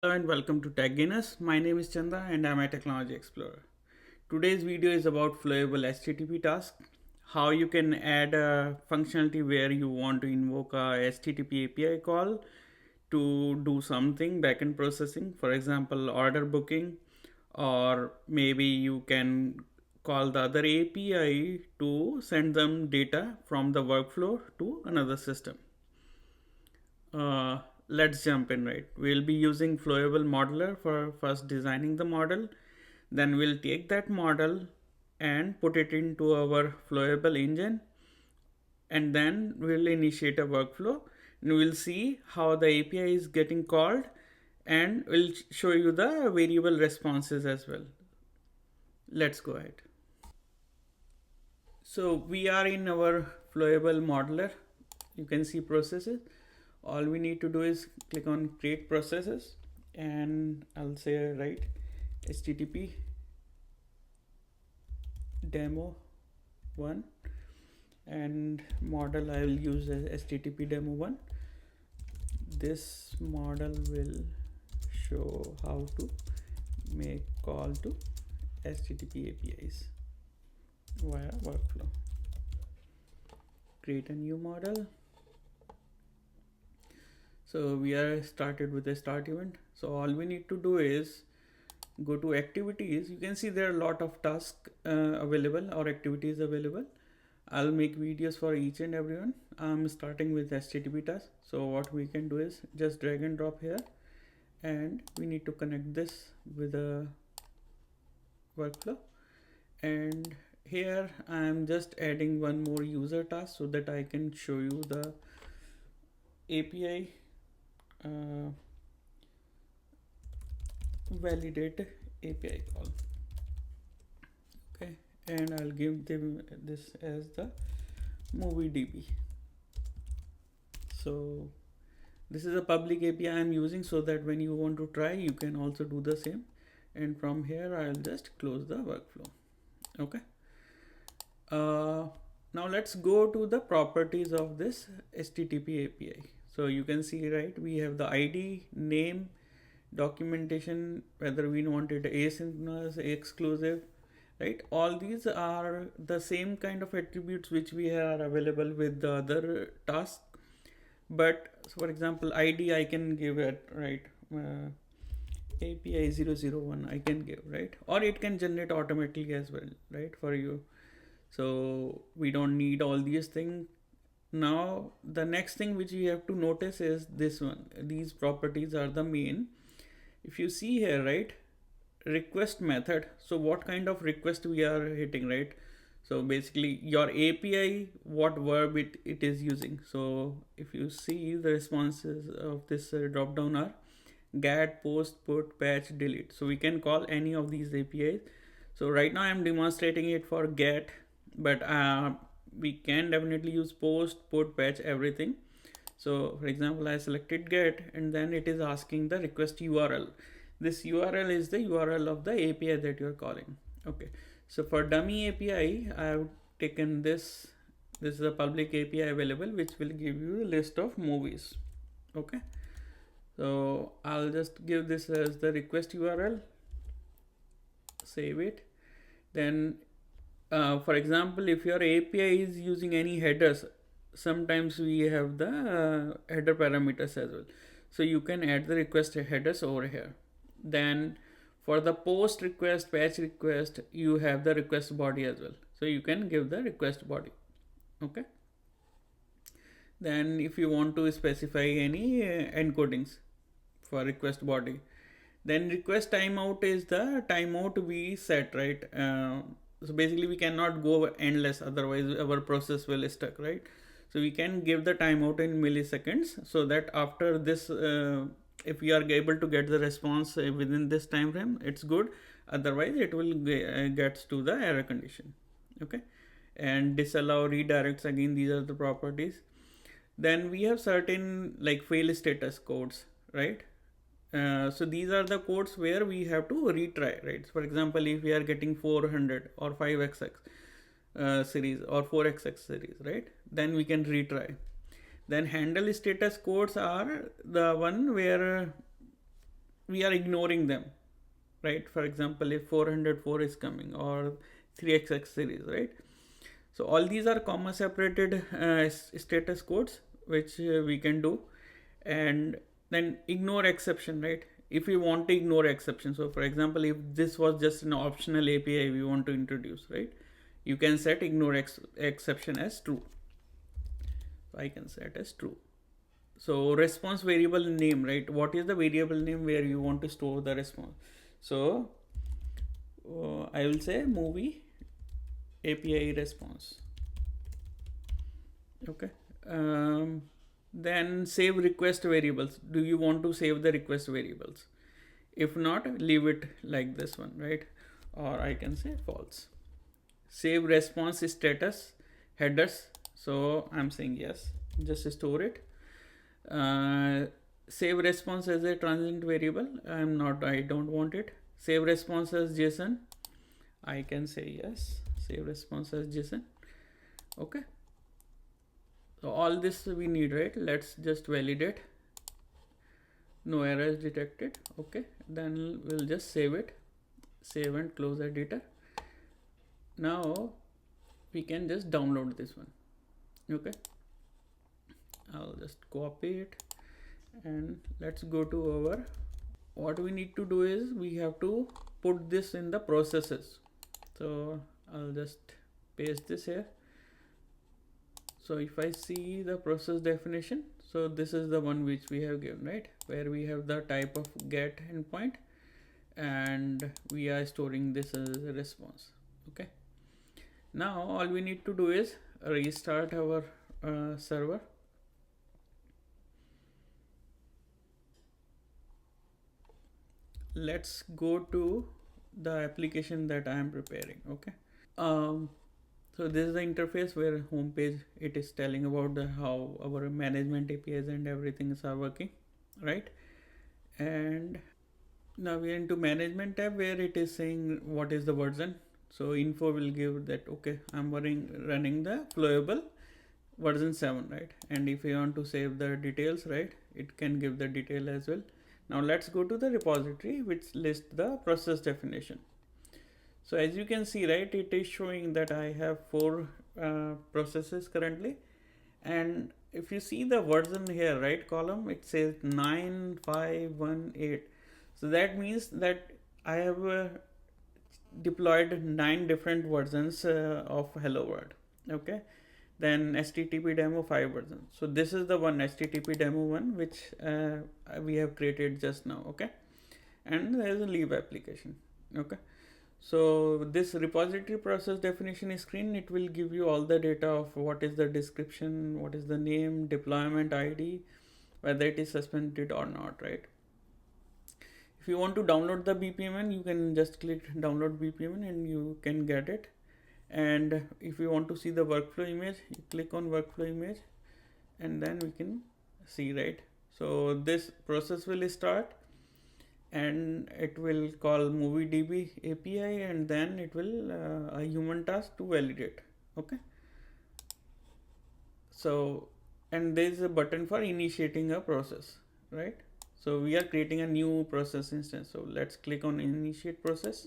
Hello and welcome to Tech Gainers. My name is Chanda and I'm a technology explorer. Today's video is about Flowable HTTP task, how you can add a functionality where you want to invoke a HTTP API call to do something backend processing, for example, order booking, or maybe you can call the other API to send them data from the workflow to another system. Let's jump in, right? We'll be using Flowable modeler for first designing the model. Then we'll take that model and put it into our Flowable engine. And then we'll initiate a workflow and we'll see how the API is getting called, and we'll show you the variable responses as well. Let's go ahead. So we are in our Flowable modeler. You can see processes. All we need to do is click on create processes, and I'll say write http demo 1, and model I will use as http demo 1. This model will show how to make call to http APIs via workflow. Create a new model. So we are started with a start event. So all we need to do is go to activities. You can see there are a lot of tasks available or activities available. I'll make videos for each and everyone. I'm starting with HTTP task. So what we can do is just drag and drop here, and we need to connect this with a workflow. And here I'm just adding one more user task so that I can show you the API validate API call. Okay, and I'll give them this as the movie DB. So this is a public API I'm using so that when you want to try, you can also do the same. And from here, I'll just close the workflow. Okay. Now let's go to the properties of this HTTP API. So you can see, right, we have the ID, name, documentation, whether we want it asynchronous, exclusive, right? All these are the same kind of attributes which we are available with the other task. But for example, ID I can give it, right? API 001 I can give, right? Or it can generate automatically as well, right, for you. So we don't need all these things. Now the next thing which we have to notice is this one. These properties are the main. If you see here, right, request method. So what kind of request we are hitting, right? So basically your API, what verb it is using. So if you see the responses of this drop down are get, post, put, patch, delete. So we can call any of these APIs. So right now I'm demonstrating it for get, but we can definitely use post, put, patch, everything. So for example, I selected get, and then it is asking the request URL. This URL is the URL of the API that you're calling. Okay. So for dummy API, I have taken this. This is a public API available, which will give you a list of movies. Okay. So I'll just give this as the request URL. Save it. Then for example, if your API is using any headers, sometimes we have the header parameters as well. So you can add the request headers over here. Then for the post request, patch request, you have the request body as well. So you can give the request body. Okay. Then if you want to specify any encodings for request body, then request timeout is the timeout we set, right? So basically we cannot go endless, otherwise our process will stuck, right? So we can give the timeout in milliseconds, so that after this if we are able to get the response within this time frame, it's good. Otherwise it will gets to the error condition. Okay. And disallow redirects, again these are the properties. Then we have certain like fail status codes, right? So these are the codes where we have to retry, right? So for example, if we are getting 400 or 5xx series or 4xx series, right, then we can retry. Then handle status codes are the one where we are ignoring them, right? For example, if 404 is coming or 3xx series, right? So all these are comma separated status codes which we can do. And then ignore exception, right? If we want to ignore exception, so for example, if this was just an optional API we want to introduce, right, you can set ignore exception as true. I can set as true. So response variable name, right? What is the variable name where you want to store the response? So I will say movie API response. Okay. Then save request variables. Do you want to save the request variables? If not, leave it like this one, right? Or I can say false. Save response status headers. So I'm saying yes. Just store it. Save response as a transient variable. I don't want it. Save response as JSON. I can say yes. Save response as JSON. Okay. So all this we need, right? Let's just validate. No errors detected. Okay. Then we'll just save it. Save and close editor. Now we can just download this one. Okay. I'll just copy it and let's go to our, what we need to do is we have to put this in the processes. So I'll just paste this here. So if I see the process definition, so this is the one which we have given, right? Where we have the type of get endpoint and we are storing this as a response. Okay. Now all we need to do is restart our server. Let's go to the application that I am preparing. Okay. So this is the interface where home page, it is telling about how our management APIs and everything are working, right? And now we are into management tab where it is saying what is the version. So info will give that, okay, I'm running the Flowable version 7, right? And if you want to save the details, right, it can give the detail as well. Now let's go to the repository which lists the process definition. So as you can see, right, it is showing that I have 4 processes currently. And if you see the version here, right, column, it says 9518. So that means that I have deployed 9 different versions of Hello World. Okay. Then HTTP demo 5 versions. So this is the one HTTP demo one which we have created just now. Okay. And there is a leave application. Okay. So this repository process definition screen, it will give you all the data of what is the description, what is the name, deployment ID, whether it is suspended or not, right? If you want to download the BPMN, you can just click download BPMN and you can get it. And if you want to see the workflow image, you click on workflow image and then we can see, right? So this process will start and it will call MovieDB API and then it will a human task to validate. Okay. So, and there is a button for initiating a process, right? So we are creating a new process instance. So let's click on initiate process.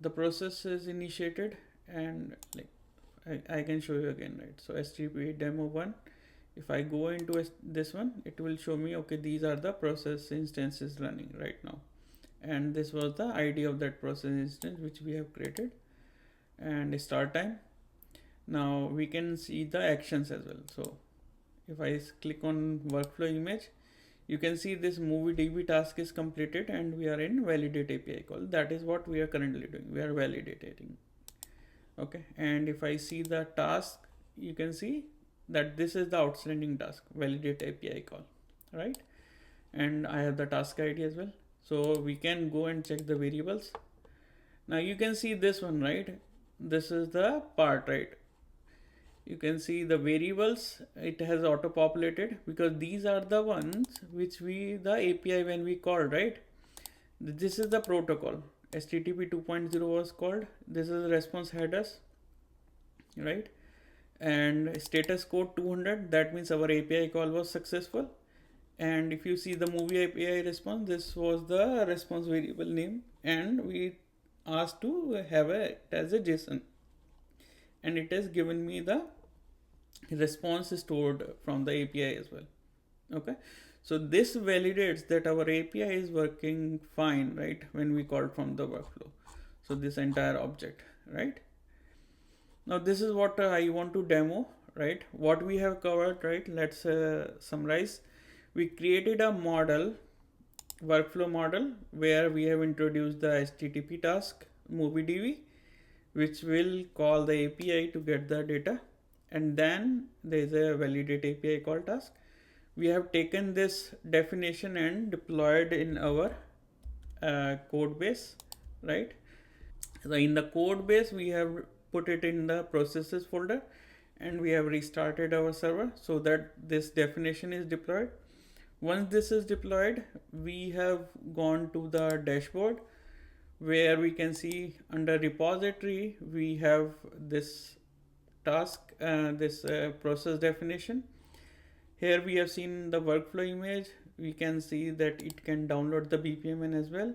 The process is initiated and like I can show you again, right? So HTTP demo 1. If I go into this one, it will show me, okay, these are the process instances running right now. And this was the ID of that process instance which we have created. And start time. Now we can see the actions as well. So if I click on workflow image, you can see this MovieDB task is completed and we are in validate API call. That is what we are currently doing. We are validating. Okay. And if I see the task, you can see that this is the outstanding task, validate API call, right? And I have the task ID as well. So we can go and check the variables. Now you can see this one, right? This is the part, right? You can see the variables, it has auto populated because these are the ones which the API when we called, right? This is the protocol. HTTP 2.0 was called. This is the response headers, right? And status code 200, that means our API call was successful. And if you see the movie API response, this was the response variable name, and we asked to have it as a JSON, and it has given me the response stored from the API as well. Okay, so this validates that our API is working fine, right? When we call from the workflow. So this entire object, right? Now this is what I want to demo, right? What we have covered, right? Let's summarize. We created a model, workflow model, where we have introduced the HTTP task MovieDB, which will call the API to get the data, and then there is a validate API call task. We have taken this definition and deployed in our code base, right? So in the code base, we have put it in the processes folder, and we have restarted our server so that this definition is deployed. Once this is deployed, we have gone to the dashboard where we can see under repository, we have this task, this process definition. Here we have seen the workflow image. We can see that it can download the BPMN as well,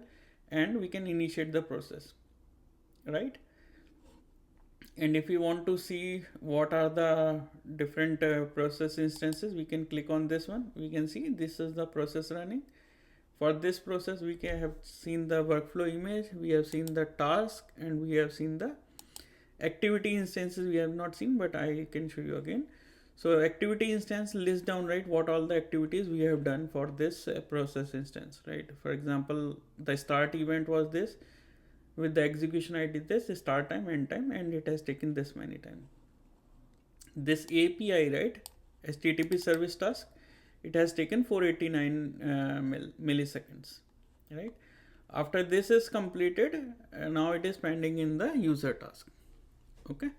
and we can initiate the process, right? And if you want to see what are the different process instances, we can click on this one. We can see this is the process running. For this process, we can have seen the workflow image, we have seen the task, and we have seen the activity instances. We have not seen, but I can show you again. So activity instance lists down, right, what all the activities we have done for this process instance, right? For example, the start event was this. With the execution I did this, start time, end time, and it has taken this many time. This API, right, HTTP service task, it has taken 489 milliseconds, right? After this is completed, now it is pending in the user task. Okay,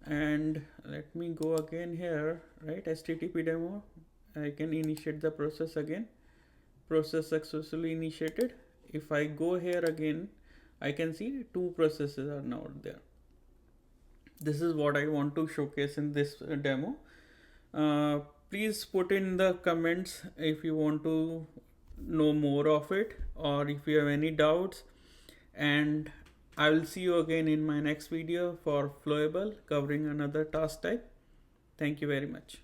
and let me go again here, right? HTTP demo, I can initiate the process again. Process successfully initiated. If I go here again, I can see two processes are now there. This is what I want to showcase in this demo. Uh, Please put in the comments if you want to know more of it, or if you have any doubts, and I will see you again in my next video for Flowable, covering another task type. Thank you very much.